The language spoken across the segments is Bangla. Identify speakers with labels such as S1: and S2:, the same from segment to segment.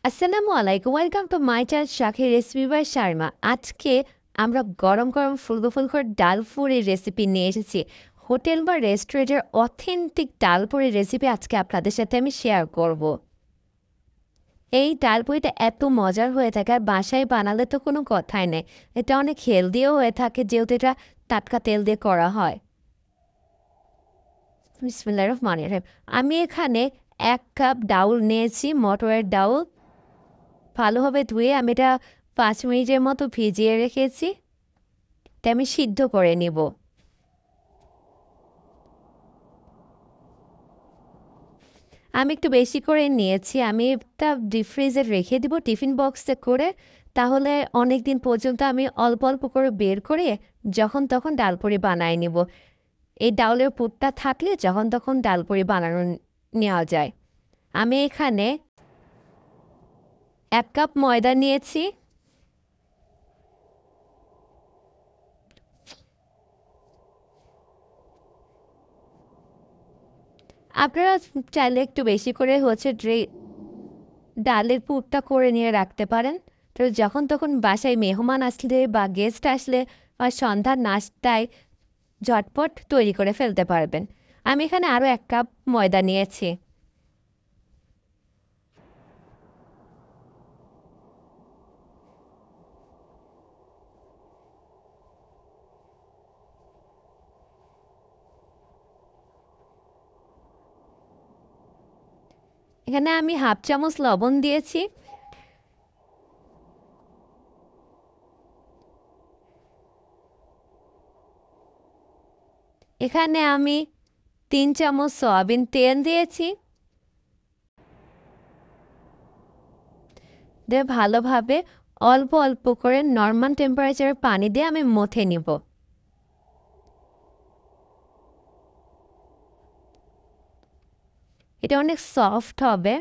S1: আসসালামু আলাইকুম, ওয়েলকাম টু মাই চ্যানেল শাখের রেসিপি বাই শারমা। আজকে আমরা গরম গরম ফুলকো ফুলকোর ডাল পুরির রেসিপি নিয়ে এসেছি। হোটেল বা রেস্টুরেন্টের অথেন্টিক ডাল পুরির রেসিপি আজকে আপনাদের সাথে আমি শেয়ার করব। এই ডাল পুরিটা এত মজার হয়ে থাকে আর বাসায় বানালে তো কোনো কথাই নেই। এটা অনেক হেলদিও হয়ে থাকে যেহেতু এটা টাটকা তেল দিয়ে করা হয়। বিসমিল্লাহির রহমানির রহিম। আমি এখানে 1 কাপ ডাউল নিয়েছি, মটরের ডাউল। ভালোভাবে ধুয়ে আমি এটা 5 মিনিটের মতো ভিজিয়ে রেখেছি। এটা আমি সিদ্ধ করে নিব। আমি একটু বেশি করে নিয়েছি। আমি এটা ডিপ ফ্রিজে রেখে দিব টিফিন বক্সে করে। তাহলে অনেক দিন পর্যন্ত আমি অল্প অল্প করে বের করে যখন তখন ডালপুরি বানায় নিব। এই ডাউলের পুরটা থাকলে যখন তখন ডালপুরি বানানো নেওয়া যায়। আমি এখানে 1 কাপ ময়দা নিয়েছি। আপনারা চাইলে একটু বেশি করে ডালের পুরটা করে নিয়ে রাখতে পারেন। তো যখন তখন বাসায় মেহমান আসলে বা গেস্ট আসলে বা সন্ধ্যার নাশতায় ঝটপট তৈরি করে ফেলতে পারবেন। আমি এখানে আরও 1 কাপ ময়দা নিয়েছি। এখানে আমি হাফ চামচ লবণ দিয়েছি। এখানে আমি 3 চামচ সয়াবিন তেল দিয়েছি। দিয়ে ভালোভাবে অল্প অল্প করে নর্মাল টেম্পারেচারের পানি দিয়ে আমি মথে নিব। এটা অনেক সফট হবে।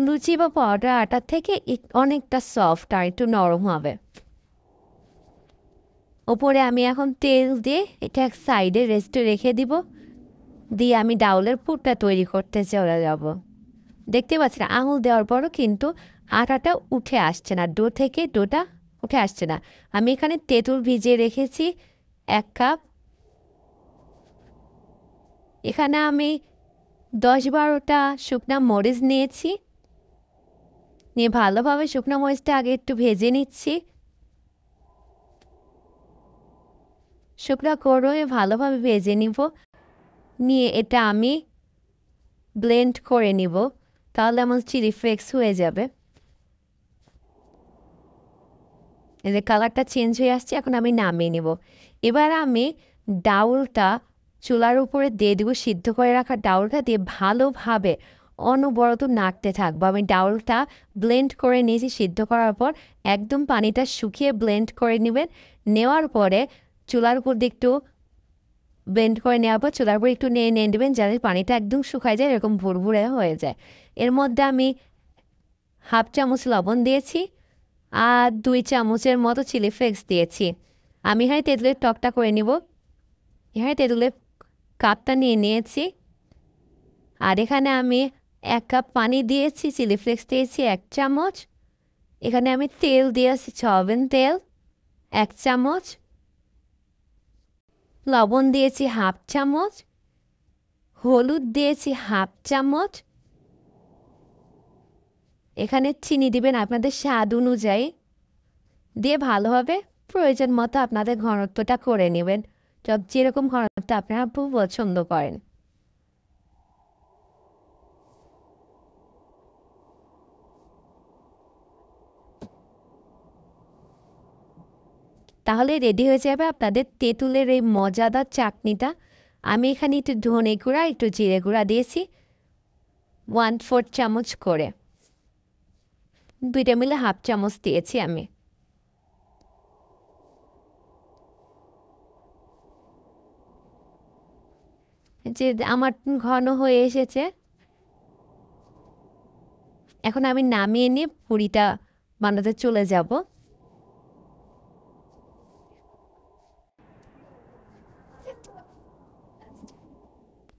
S1: লুচি বা পরোটার আটার থেকে অনেকটা সফট আর একটু নরম হবে। ওপরে আমি এখন তেল দিয়ে এটা এক সাইডে রেস্টে রেখে দিব। দিয়ে আমি ডাউলের পুরটা তৈরি করতে চলে যাব। দেখতে পাচ্ছেন আঙুল দেওয়ার পরও কিন্তু আটাটা উঠে আসছে না, ডোটা উঠে আসছে না। আমি এখানে তেঁতুল ভিজিয়ে রেখেছি 1 কাপ। এখানে আমি 10-12টা শুকনা মরিচ নিয়েছি। নিয়ে ভালোভাবে শুকনো মরিচটা আগে একটু ভেজে নিচ্ছি। শুকনো করে ভালোভাবে ভেজে নিব। নিয়ে এটা আমি ব্লেন্ড করে নিব। তাহলে আমার চিলি ফ্লেক্স হয়ে যাবে। এদের কালারটা চেঞ্জ হয়ে আসছে, এখন আমি নামিয়ে নিব। এবার আমি ডাউলটা চুলার উপরে দিয়ে দেবো। সিদ্ধ করে রাখা ডাউলটা দিয়ে ভালোভাবে অনবরত নাড়তে থাকবো। আমি ডাউলটা ব্লেন্ড করে নিয়েছি সিদ্ধ করার পর। একদম পানিটা শুকিয়ে ব্লেন্ড করে নেবেন। নেওয়ার পরে চুলার উপর দিয়ে একটু ব্লেন্ড করে নেওয়ার পর চুলার উপর একটু নিয়ে নিয়ে নেবেন যাতে পানিটা একদম শুকায় যায়, এরকম ভুরভুরে হয়ে যায়। এর মধ্যে আমি হাফ চামচ লবণ দিয়েছি আর 2 চামচের মতো চিলি ফ্লেক্স দিয়েছি। আমি এখানে তেঁতুলের টকটা করে নিব। এখানে তেঁতুলের কাপটা নিয়ে নিয়েছি। আর এখানে আমি 1 কাপ পানি দিয়েছি, চিলি ফ্লেক্স দিয়েছি 1 চামচ। এখানে আমি তেল দিয়েছি, সয়াবিন তেল 1 চামচ। লবণ দিয়েছি হাফ চামচ। হলুদ দিয়েছি হাফ চামচ। এখানে চিনি দিবেন আপনাদের স্বাদ অনুযায়ী। দিয়ে ভালোভাবে প্রয়োজন মতো আপনাদের ঘনত্বটা করে নেবেন। যেরকম ঘনত্ব আপনারা পছন্দ করেন। তাহলে রেডি হয়ে যাবে আপনাদের তেঁতুলের এই মজাদার চাটনিটা। আমি এখানে একটু ধনে গুঁড়া একটু জিরে গুঁড়া দিয়েছি 1/4 চামচ করে। দুইটা মিলে হাফ চামচ দিয়েছি আমি। যে আমার ঘন হয়ে এসেছে, এখন আমি নামিয়ে নিয়ে পুরিটা বানাতে চলে যাব।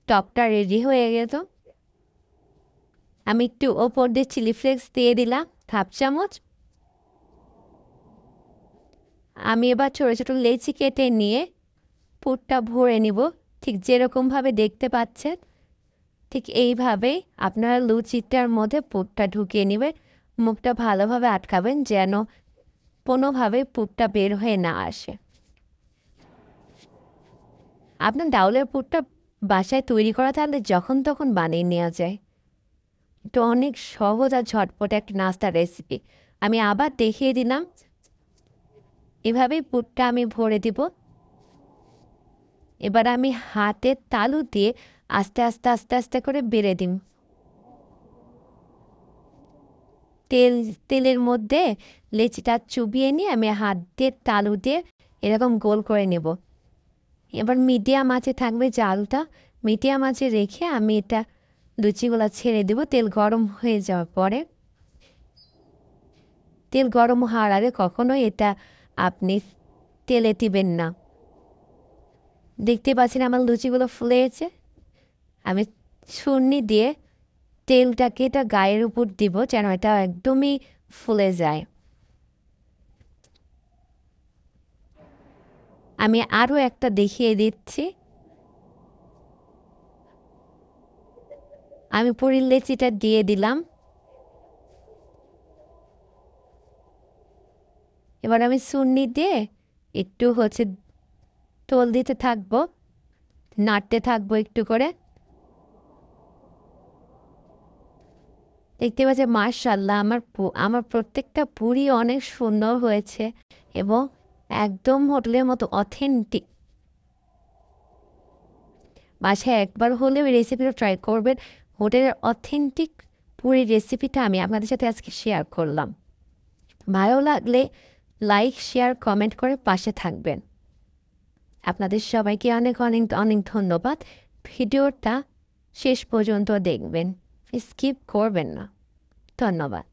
S1: টপটা রেডি হয়ে গেল। আমি একটু ওপর দিয়ে চিলি ফ্লেক্স দিয়ে দিলাম হাফ চামচ। আমি এবার ছোটো ছোটো লেচি কেটে নিয়ে পুরটা ভরে নিব, ঠিক যেরকমভাবে দেখতে পাচ্ছেন ঠিক এইভাবেই আপনারা লুচিটার মধ্যে পুরটা ঢুকিয়ে নেবেন। মুখটা ভালোভাবে আটকাবেন যেন কোনোভাবে পুরটা বের হয়ে না আসে। আপনার ডাউলের পুরটা বাসায় তৈরি করা থাকলে যখন তখন বানিয়ে নেওয়া যায়। এটা অনেক সহজ আর ঝটপট একটা নাস্তার রেসিপি। আমি আবার দেখিয়ে দিলাম, এভাবেই পুরটা আমি ভরে দিব। এবার আমি হাতের তালু দিয়ে আস্তে আস্তে আস্তে আস্তে করে বেড়ে দিই। তেলের মধ্যে লেচিটা চুবিয়ে নিয়ে আমি হাতের তালু দিয়ে এরকম গোল করে নেব। এবার মিডিয়াম আঁচে থাকবে জালটা, মিডিয়াম আঁচে রেখে আমি এটা লুচিগুলো ছেড়ে দেব। তেল গরম হয়ে যাওয়ার পরে, তেল গরম হওয়ার আগে কখনোই এটা আপনি তেলে দিবেন না। দেখতে পাচ্ছেন আমার লুচিগুলো ফুলেছে। আমি ছুরি দিয়ে তেলটাকে এটা গায়ের উপর দিব যেন এটা একদমই ফুলে যায়। আমি আরও একটা দেখিয়ে দিচ্ছি। আমি পুরীর লেচিটা দিয়ে দিলাম। এবার আমি ছুরি দিয়ে একটু তোল দিতে থাকবো, নাড়তে থাকবো একটু করে। দেখতে পাচ্ছি মাশাআল্লাহ আমার প্রত্যেকটা পুরি অনেক সুন্দর হয়েছে এবং একদম হোটেলের মতো অথেন্টিক। বাসায় একবার হলেও এই রেসিপিটা ট্রাই করবেন। হোটেলের অথেন্টিক পুরি রেসিপিটা আমি আপনাদের সাথে আজকে শেয়ার করলাম। ভালো লাগলে লাইক, শেয়ার, কমেন্ট করে পাশে থাকবেন। আপনাদের সবাইকে অনেক অনেক অনেক ধন্যবাদ। ভিডিওটা শেষ পর্যন্ত দেখবেন, স্কিপ করবেন না। ধন্যবাদ।